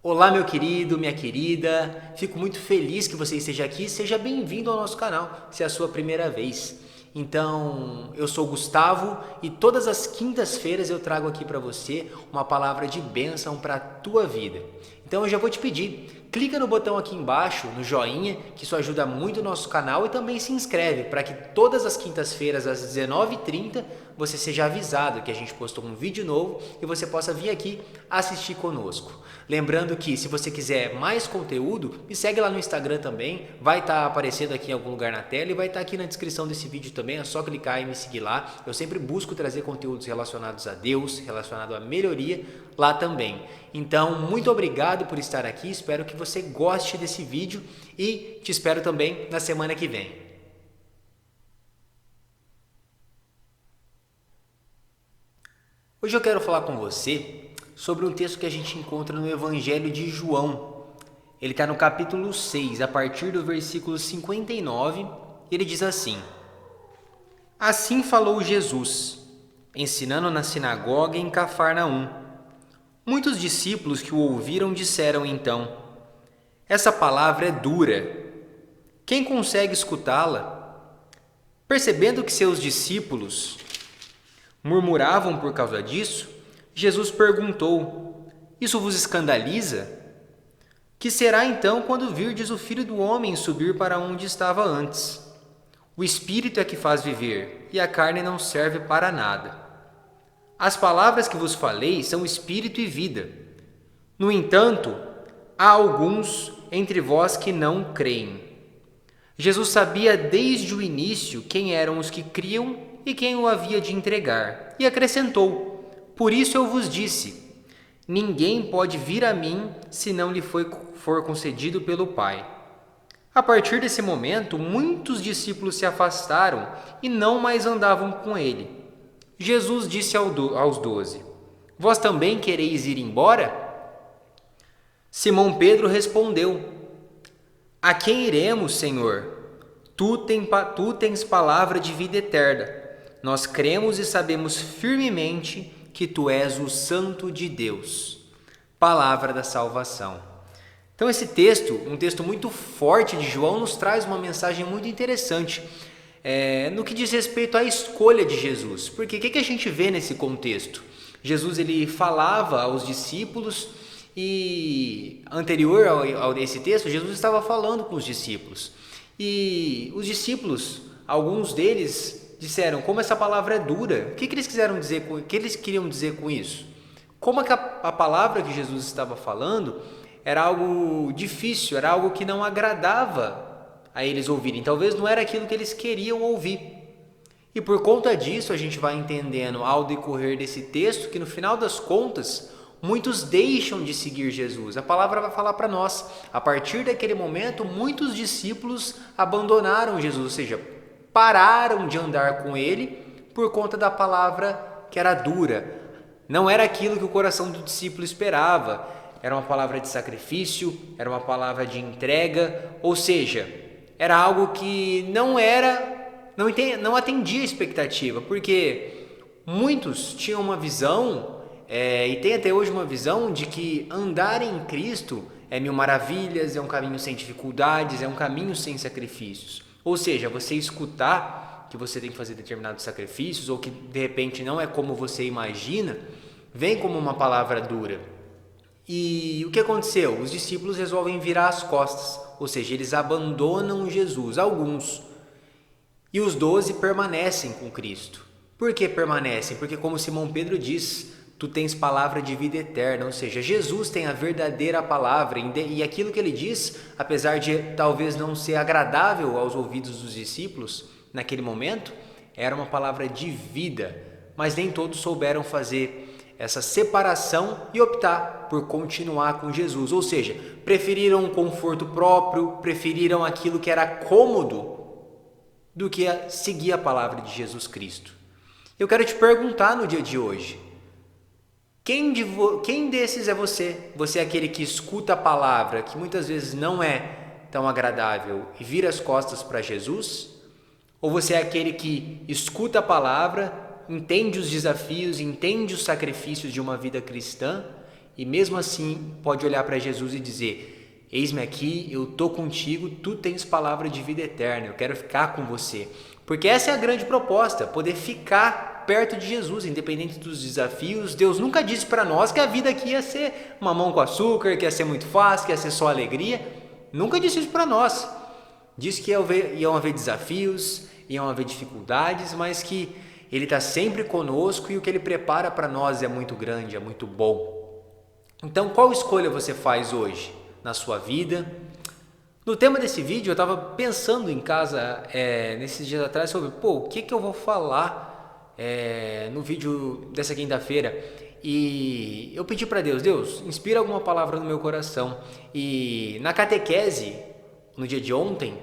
Olá, meu querido, minha querida. Fico muito feliz que você esteja aqui. Seja bem-vindo ao nosso canal, se é a sua primeira vez. Então, eu sou o Gustavo e todas as quintas-feiras eu trago aqui para você uma palavra de bênção para a tua vida. Então, eu já vou te pedir, clica no botão aqui embaixo, no joinha, que isso ajuda muito o nosso canal e também se inscreve para que todas as quintas-feiras às 19h30 você seja avisado que a gente postou um vídeo novo e você possa vir aqui assistir conosco. Lembrando que se você quiser mais conteúdo, me segue lá no Instagram também, vai estar aparecendo aqui em algum lugar na tela e vai estar aqui na descrição desse vídeo também, é só clicar e me seguir lá. Eu sempre busco trazer conteúdos relacionados a Deus, relacionado à melhoria lá também. Então, muito obrigado por estar aqui, espero que você goste desse vídeo e te espero também na semana que vem. Hoje eu quero falar com você sobre um texto que a gente encontra no Evangelho de João. Ele está no capítulo 6, a partir do versículo 59, e ele diz assim: Assim falou Jesus, ensinando na sinagoga em Cafarnaum. Muitos discípulos que o ouviram disseram então: Essa palavra é dura. Quem consegue escutá-la? Percebendo que seus discípulos murmuravam por causa disso, Jesus perguntou: Isso vos escandaliza? Que será então quando virdes o Filho do Homem subir para onde estava antes? O Espírito é que faz viver, e a carne não serve para nada. As palavras que vos falei são espírito e vida. No entanto, há alguns entre vós que não creem. Jesus sabia desde o início quem eram os que criam e quem o havia de entregar, e acrescentou: Por isso eu vos disse: Ninguém pode vir a mim se não lhe for concedido pelo Pai. A partir desse momento, muitos discípulos se afastaram e não mais andavam com ele. Jesus disse aos 12: Vós também quereis ir embora? Simão Pedro respondeu: A quem iremos, Senhor? Tu tens palavra de vida eterna. Nós cremos e sabemos firmemente que Tu és o Santo de Deus. Palavra da salvação. Então esse texto, um texto muito forte de João, nos traz uma mensagem muito interessante no que diz respeito à escolha de Jesus. Porque o que a gente vê nesse contexto? Jesus ele falava aos discípulos e anterior a esse texto, Jesus estava falando com os discípulos. E os discípulos, alguns deles disseram: como essa palavra é dura. O que eles quiseram dizer o que eles queriam dizer com isso? Como a palavra que Jesus estava falando era algo difícil, era algo que não agradava a eles ouvirem. Talvez não era aquilo que eles queriam ouvir. E por conta disso, a gente vai entendendo ao decorrer desse texto que no final das contas, muitos deixam de seguir Jesus. A palavra vai falar para nós. A partir daquele momento, muitos discípulos abandonaram Jesus, ou seja, pararam de andar com ele por conta da palavra que era dura. Não era aquilo que o coração do discípulo esperava. Era uma palavra de sacrifício, era uma palavra de entrega, ou seja, era algo que não atendia a expectativa, porque muitos tinham uma visão, e tem até hoje uma visão de que andar em Cristo é mil maravilhas, é um caminho sem dificuldades, é um caminho sem sacrifícios. Ou seja, você escutar que você tem que fazer determinados sacrifícios ou que de repente não é como você imagina, vem como uma palavra dura. E o que aconteceu? Os discípulos resolvem virar as costas, ou seja, eles abandonam Jesus, alguns. E os 12 permanecem com Cristo. Por que permanecem? Porque como Simão Pedro diz, tu tens palavra de vida eterna, ou seja, Jesus tem a verdadeira palavra, e aquilo que ele diz, apesar de talvez não ser agradável aos ouvidos dos discípulos naquele momento, era uma palavra de vida, mas nem todos souberam fazer essa separação e optar por continuar com Jesus, ou seja, preferiram um conforto próprio, preferiram aquilo que era cômodo do que seguir a palavra de Jesus Cristo. Eu quero te perguntar no dia de hoje, quem desses é você? Você é aquele que escuta a palavra, que muitas vezes não é tão agradável e vira as costas para Jesus? Ou você é aquele que escuta a palavra, entende os desafios, entende os sacrifícios de uma vida cristã e mesmo assim pode olhar para Jesus e dizer: eis-me aqui, eu estou contigo, tu tens palavra de vida eterna, eu quero ficar com você. Porque essa é a grande proposta, poder ficar perto de Jesus, independente dos desafios. Deus nunca disse para nós que a vida aqui ia ser mamão com açúcar, que ia ser muito fácil, que ia ser só alegria. Nunca disse isso para nós. Disse que iam haver desafios, iam haver dificuldades, mas que Ele está sempre conosco e o que Ele prepara para nós é muito grande, é muito bom. Então, qual escolha você faz hoje na sua vida? No tema desse vídeo, eu estava pensando em casa nesses dias atrás sobre o que eu vou falar no vídeo dessa quinta-feira. E eu pedi para Deus, inspira alguma palavra no meu coração. E na catequese, no dia de ontem,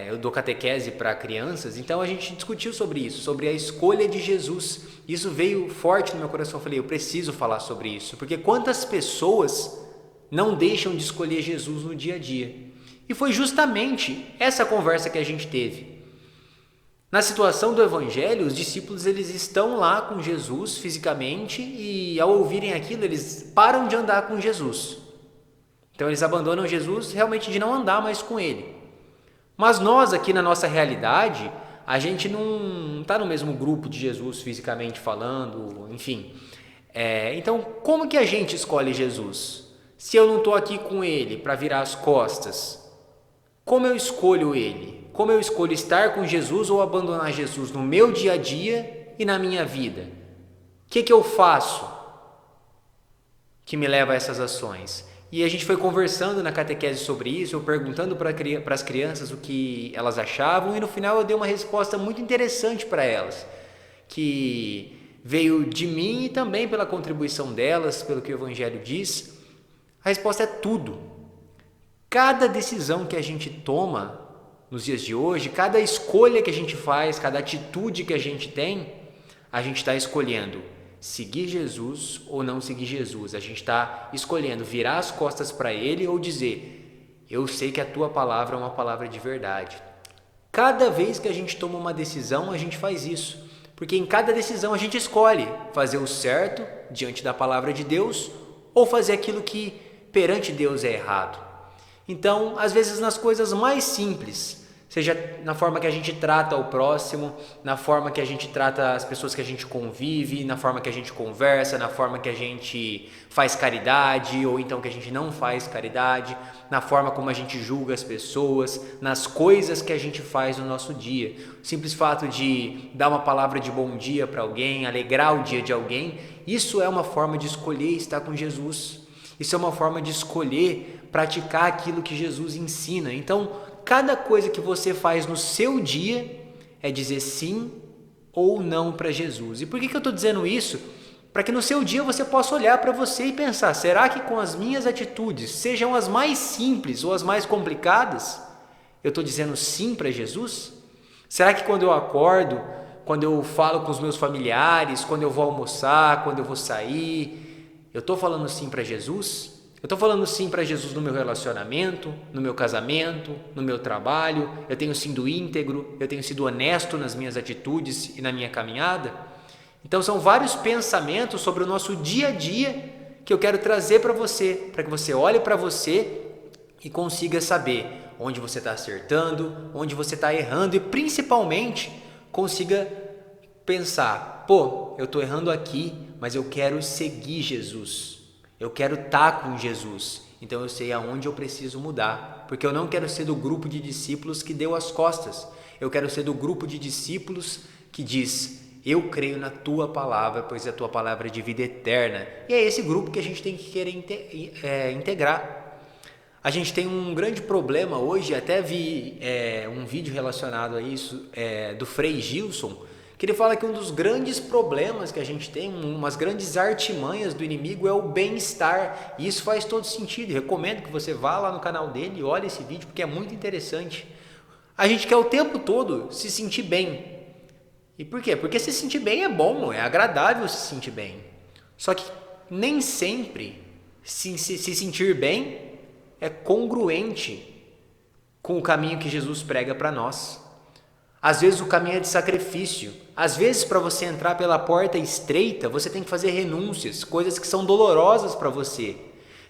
eu dou catequese para crianças, então a gente discutiu sobre isso, sobre a escolha de Jesus. Isso veio forte no meu coração, eu falei, eu preciso falar sobre isso, porque quantas pessoas não deixam de escolher Jesus no dia a dia? E foi justamente essa conversa que a gente teve. Na situação do Evangelho, os discípulos eles estão lá com Jesus fisicamente e ao ouvirem aquilo, eles param de andar com Jesus. Então eles abandonam Jesus realmente de não andar mais com Ele. Mas nós aqui na nossa realidade, a gente não está no mesmo grupo de Jesus fisicamente falando, enfim. Então como que a gente escolhe Jesus? Se eu não estou aqui com Ele para virar as costas, como eu escolho Ele? Como eu escolho estar com Jesus ou abandonar Jesus no meu dia a dia e na minha vida? O que eu faço que me leva a essas ações? E a gente foi conversando na catequese sobre isso, eu perguntando para as crianças o que elas achavam, e no final eu dei uma resposta muito interessante para elas, que veio de mim e também pela contribuição delas, pelo que o Evangelho diz. A resposta é tudo. Cada decisão que a gente toma nos dias de hoje, cada escolha que a gente faz, cada atitude que a gente tem, a gente está escolhendo seguir Jesus ou não seguir Jesus. A gente está escolhendo virar as costas para Ele ou dizer, eu sei que a tua palavra é uma palavra de verdade. Cada vez que a gente toma uma decisão, a gente faz isso, porque em cada decisão a gente escolhe fazer o certo diante da palavra de Deus ou fazer aquilo que perante Deus é errado. Então, às vezes nas coisas mais simples, seja na forma que a gente trata o próximo, na forma que a gente trata as pessoas que a gente convive, na forma que a gente conversa, na forma que a gente faz caridade ou então que a gente não faz caridade, na forma como a gente julga as pessoas, nas coisas que a gente faz no nosso dia. O simples fato de dar uma palavra de bom dia para alguém, alegrar o dia de alguém, isso é uma forma de escolher estar com Jesus. Isso é uma forma de escolher praticar aquilo que Jesus ensina. Então, cada coisa que você faz no seu dia é dizer sim ou não para Jesus. E por que eu estou dizendo isso? Para que no seu dia você possa olhar para você e pensar, será que com as minhas atitudes, sejam as mais simples ou as mais complicadas, eu estou dizendo sim para Jesus? Será que quando eu acordo, quando eu falo com os meus familiares, quando eu vou almoçar, quando eu vou sair, eu estou falando sim para Jesus? Eu estou falando sim para Jesus no meu relacionamento, no meu casamento, no meu trabalho, eu tenho sido íntegro, eu tenho sido honesto nas minhas atitudes e na minha caminhada? Então são vários pensamentos sobre o nosso dia a dia que eu quero trazer para que você olhe para você e consiga saber onde você está acertando, onde você está errando e principalmente consiga pensar, eu estou errando aqui, mas eu quero seguir Jesus. Eu quero estar com Jesus, então eu sei aonde eu preciso mudar, porque eu não quero ser do grupo de discípulos que deu as costas, eu quero ser do grupo de discípulos que diz, eu creio na tua palavra, pois a tua palavra é de vida eterna, e é esse grupo que a gente tem que querer integrar. A gente tem um grande problema hoje, até vi um vídeo relacionado a isso, do Frei Gilson, que ele fala que um dos grandes problemas que a gente tem, umas grandes artimanhas do inimigo é o bem-estar, e isso faz todo sentido. Recomendo que você vá lá no canal dele e olhe esse vídeo, porque é muito interessante. A gente quer o tempo todo se sentir bem. E por quê? Porque se sentir bem é bom, é agradável se sentir bem. Só que nem sempre se sentir bem é congruente com o caminho que Jesus prega para nós. Às vezes o caminho é de sacrifício. Às vezes, para você entrar pela porta estreita, você tem que fazer renúncias, coisas que são dolorosas para você.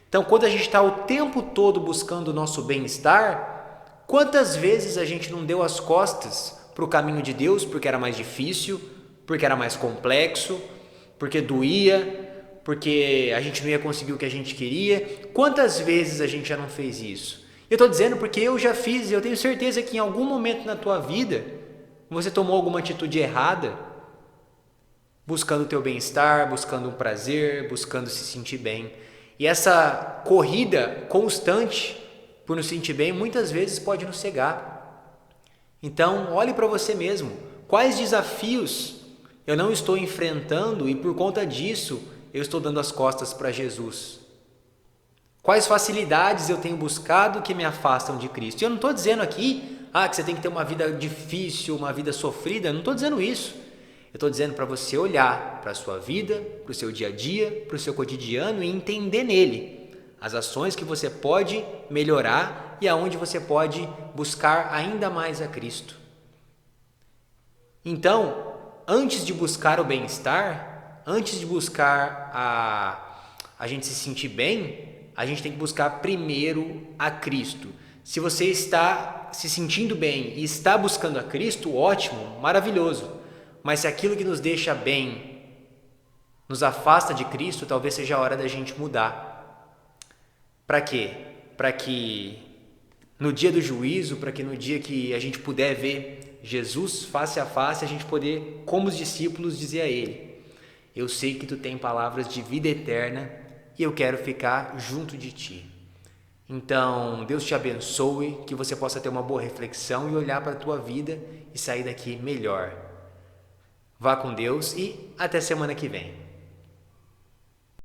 Então, quando a gente está o tempo todo buscando o nosso bem-estar, quantas vezes a gente não deu as costas para o caminho de Deus porque era mais difícil, porque era mais complexo, porque doía, porque a gente não ia conseguir o que a gente queria? Quantas vezes a gente já não fez isso? Eu estou dizendo porque eu já fiz e eu tenho certeza que em algum momento na tua vida você tomou alguma atitude errada, buscando o teu bem-estar, buscando um prazer, buscando se sentir bem. E essa corrida constante por nos sentir bem, muitas vezes pode nos cegar. Então, olhe para você mesmo. Quais desafios eu não estou enfrentando e por conta disso eu estou dando as costas para Jesus? Quais facilidades eu tenho buscado que me afastam de Cristo? E eu não estou dizendo aqui que você tem que ter uma vida difícil, uma vida sofrida. Eu não estou dizendo isso. Eu estou dizendo para você olhar para a sua vida, para o seu dia a dia, para o seu cotidiano e entender nele as ações que você pode melhorar e aonde você pode buscar ainda mais a Cristo. Então, antes de buscar o bem-estar, antes de buscar a gente se sentir bem, a gente tem que buscar primeiro a Cristo. Se você está se sentindo bem e está buscando a Cristo, ótimo, maravilhoso. Mas se aquilo que nos deixa bem nos afasta de Cristo, talvez seja a hora da gente mudar. Para quê? Para que no dia do juízo, para que no dia que a gente puder ver Jesus face a face, a gente poder, como os discípulos, dizer a Ele: eu sei que Tu tem palavras de vida eterna e eu quero ficar junto de Ti. Então, Deus te abençoe, que você possa ter uma boa reflexão e olhar para a tua vida e sair daqui melhor. Vá com Deus e até semana que vem.